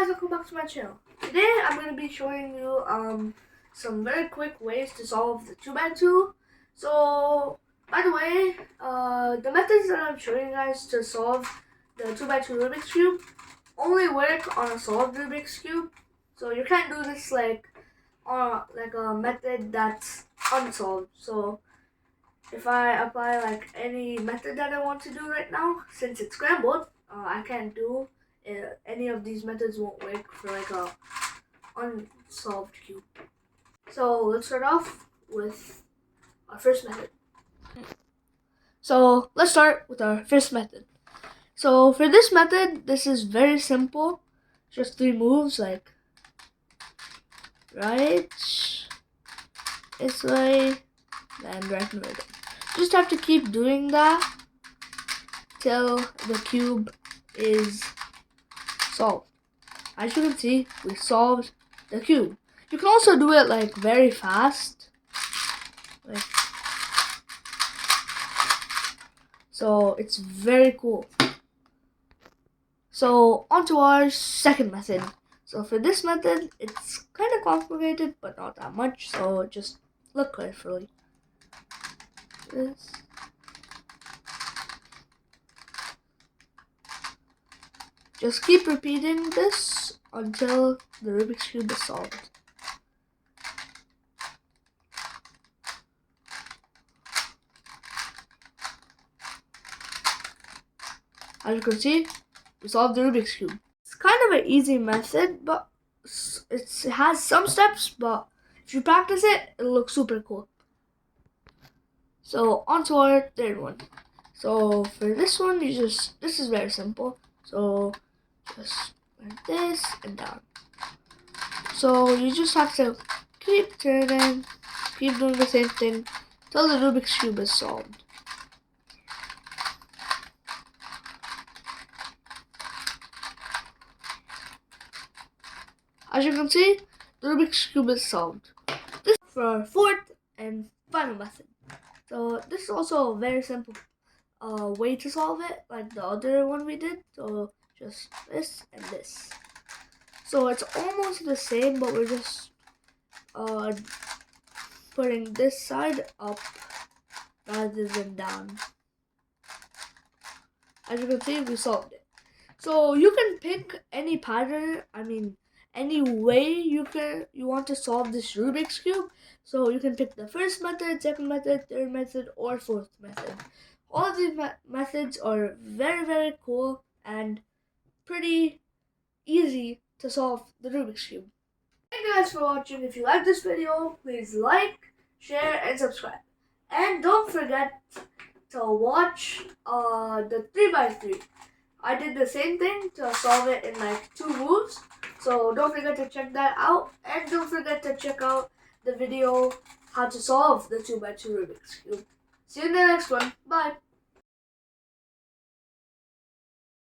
guys, welcome back to my channel. Today I'm going to be showing you some very quick ways to solve the 2x2. So by the way, the methods that I'm showing you guys to solve the 2x2 Rubik's Cube only work on a solved Rubik's Cube. So you can't do this like a method that's unsolved. So if I apply like any method that I want to do right now, since it's scrambled, I can't do any of these methods. Won't work for like a unsolved cube. So let's start off with our first method. So let's start with our first method. So for this method, this is very simple. Just 3 moves, like right, this way, and right in the middle. Just have to keep doing that till the cube is solved. As you can see, we solved the cube. You can also do it like very fast, so it's very cool. So on to our second method. So for this method, it's kind of complicated, but not that much. So just look carefully. This. Just keep repeating this until the Rubik's Cube is solved. As you can see, we solved the Rubik's Cube. It's kind of an easy method, but it has some steps, but if you practice it, it'll look super cool. So on to our third one. So for this one, this is very simple. So just like this and down. So you just have to keep turning, keep doing the same thing till the Rubik's Cube is solved. As you can see, the Rubik's Cube is solved. This is for our fourth and final method. So this is also a very simple way to solve it, like the other one we did. So just this and this. So it's almost the same, but we're just putting this side up rather than down. As you can see, we solved it. So you can pick any pattern, any way you want to solve this Rubik's Cube. So you can pick the first method, second method, third method, or fourth method. All of these methods are very, very cool and pretty easy to solve the Rubik's Cube. Thank you guys for watching. If you like this video, please like, share, and subscribe. And don't forget to watch the 3x3. I did the same thing to solve it in like 2 moves. So don't forget to check that out. And don't forget to check out the video how to solve the 2x2 Rubik's Cube. See you in the next one. Bye.